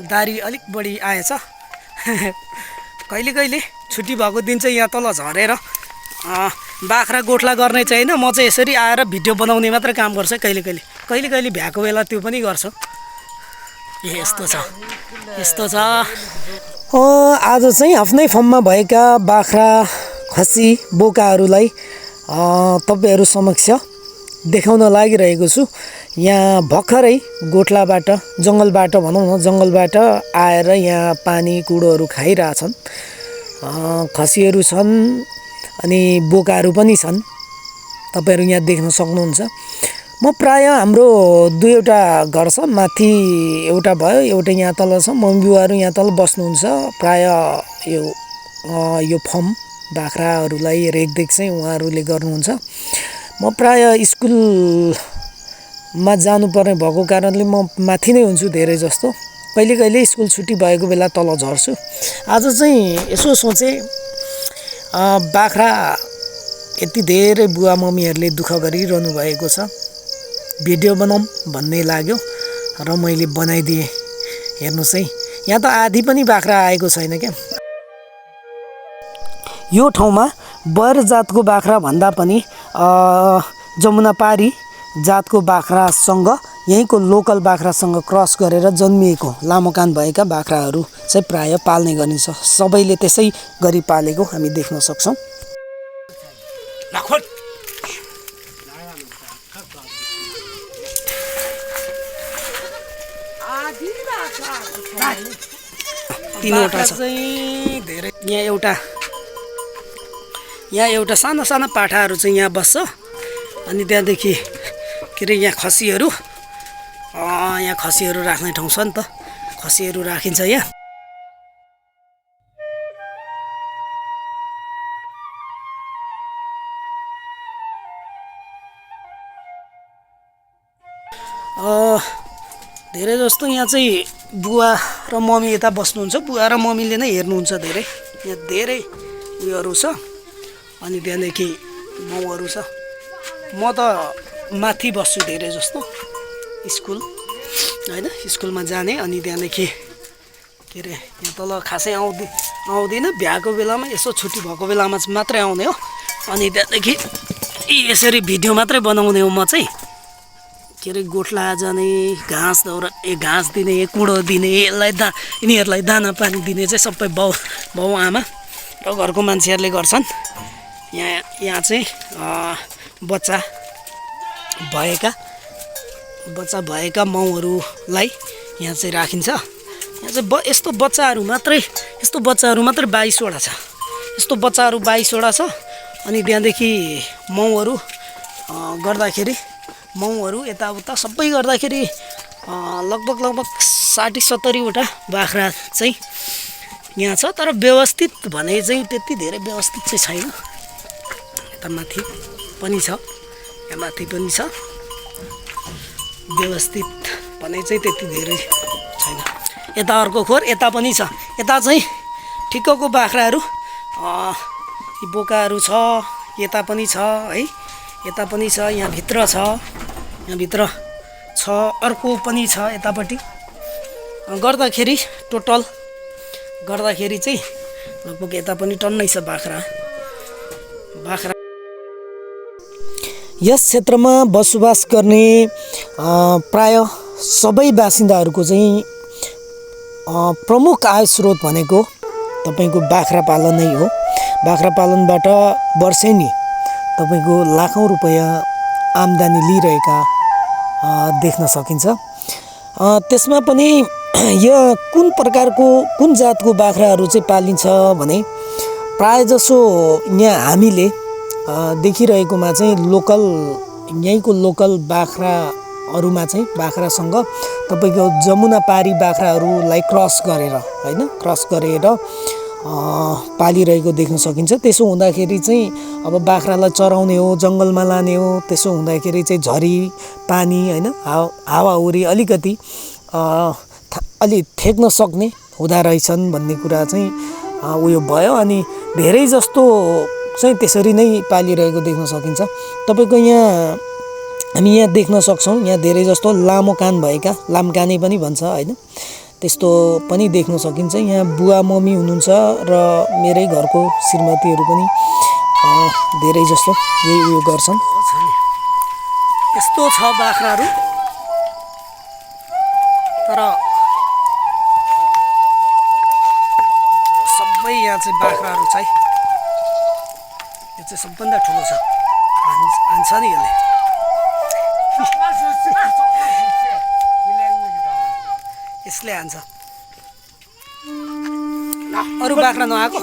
दारी अलिक बढी आएछ कहिले कहिले छुट्टी भएको दिन चाहिँ यहाँ तल झरेर बाख्रा गोठला गर्ने चाहिँ हैन म चाहिँ यसरी आएर भिडियो बनाउने मात्र काम गर्छु कहिले कहिले भ्याएको बेला त्यो पनि गर्छु यस्तो छ आज चाहिँ आफ्नै फर्ममा भएका बाख्रा खसी बोकाहरूलाई तपाईहरु समक्ष देखाउन लागिरहेको छु यहाँ भर्खरै गोठलाबाट जंगलबाट भनौं न जंगलबाट आएर यहाँ पानी कुडोहरू खाइरहेछन् खसीहरू छन् अनि बोकाहरू पनि छन् तपाईहरु यहाँ देख्न सक्नुहुन्छ म प्राय हाम्रो दुईवटा घर छ माथि एउटा भयो एउटा यहाँ तल छ मम्मी बुवाहरू यहाँ तल बस्नुहुन्छ प्राय यो फर्म बाख्राहरूलाई रेखदेख चाहिँ उहाँहरूले गर्नुहुन्छ म प्राय स्कुलमा जानुपर्ने भएको कारणले म माथि नै हुन्छु धेरै जस्तो कहिले कहिले स्कुल छुट्टी भएको बेला तल झर्छु आज चाहिँ यसो सोचे बाख्रा यति धेरै बुवा मम्मीहरूले दुःख गरिरहनु भएको छ भिडियो बनाऊँ भन्ने लाग्यो र मैले बनाइदिए हेर्नुस् है यहाँ त आधी पनि बाख्रा आएको छैन क्या यो ठाउँमा बर जातको बाख्रा भन्दा पनि जमुनापारी जातको बाख्रासँग यहीँको लोकल बाख्रासँग क्रस गरेर जन्मिएको लामो कान भएका बाख्राहरू चाहिँ प्राय पाल्ने गरिन्छ सबैले त्यसै गरी पालेको हामी देख्न सक्छौं तीनवटा छ धेरै यहाँ एउटा सानो सानो पाठाहरू चाहिँ यहाँ बस्छ अनि त्यहाँदेखि के रे यहाँ खसीहरू राख्ने ठाउँ छ नि त खसीहरू राखिन्छ यहाँ धेरै जस्तो यहाँ चाहिँ बुवा र मम्मी यता बस्नुहुन्छ बुवा र मम्मीले नै हेर्नुहुन्छ धेरै यहाँ धेरै उयोहरू छ अनि त्यहाँदेखि माउहरू छ म त माथि बस्छु धेरै जस्तो स्कुल हैन स्कुलमा जाने अनि त्यहाँदेखि के रे यहाँ तल खासै आउँदिन भ्याएको बेलामा यसो छुट्टी भएको बेलामा मात्रै आउने हो अनि त्यहाँदेखि यसरी भिडियो मात्रै बनाउने हो म चाहिँ के रे गोठला जाने घाँस दिने कुडो दिने यिनीहरूलाई दाना पानी दिने चाहिँ सबै बाउ आमा र घरको मान्छेहरूले गर्छन् यहाँ चाहिँ बच्चा भएका माउहरूलाई यहाँ चाहिँ राखिन्छ यहाँ चाहिँ यस्तो बच्चाहरू मात्रै 22वटा छ यस्तो बच्चाहरू 22वटा छ अनि त्यहाँदेखि माउहरू गर्दाखेरि माउहरू यताउता सबै गर्दाखेरि लगभग 60-70वटा बाख्रा चाहिँ यहाँ छ तर व्यवस्थित भने चाहिँ त्यति धेरै व्यवस्थित चाहिँ छैन यता माथि पनि छ यहाँ माथि पनि छ व्यवस्थित भने चाहिँ त्यति धेरै छैन यता अर्को खोर यता पनि छ यता चाहिँ ठिक्कको बाख्राहरू बोकाहरू छ यता पनि छ है यता पनि छ यहाँ भित्र छ अर्को पनि छ यतापट्टि गर्दाखेरि टोटल गर्दाखेरि चाहिँ लगभग यता पनि टन्नै छ बाख्रा यस क्षेत्रमा बसोबास गर्ने प्राय सबै बासिन्दाहरूको चाहिँ प्रमुख आय स्रोत भनेको तपाईको बाख्रा पालन नै हो बाख्रा पालनबाट वर्षेनी तपाईको लाखौं रुपैयाँ आम्दानी लिइरहेका देख्न सकिन्छ त्यसमा पनि यो कुन जातको बाख्राहरू चाहिँ पालिन्छ भने प्राय जसो यहाँ हामीले देखिरहेकोमा चाहिँ यहीँको लोकल बाख्राहरूमा चाहिँ बाख्रासँग तपाईको जमुनापारी बाख्राहरूलाई क्रस गरेर पालिरहेको देख्न सकिन्छ त्यसो हुँदाखेरि चाहिँ अब बाख्रालाई चराउने हो जंगलमा लाने हो त्यसो हुँदाखेरि चाहिँ झरी पानी हैन हावाहुरी अलिकति अलि ठेक्न सक्ने हुँदा रहेछन् भन्ने कुरा चाहिँ उयो भयो अनि धेरै जस्तो चाहिँ त्यसरी नै पालिरहेको देख्न सकिन्छ तपाईको यहाँ हामी यहाँ देख्न सक्छौं यहाँ धेरै जस्तो लामो कान भएका लामकाने पनि भन्छ हैन त्यस्तो पनि देख्न सकिन्छ। यहाँ बुवा मम्मी हुनुहुन्छ र मेरै घरको श्रीमतीहरू पनि धेरै जस्तो यही उयो गर्छन्। यस्तो छ बाख्राहरू, तर सबै यहाँ चाहिँ बाख्राहरू छ है। यो चाहिँ सबभन्दा ठुलो छ, हान्छ नि यसले। यसले हान्छ। अरू बाख्रा नआएको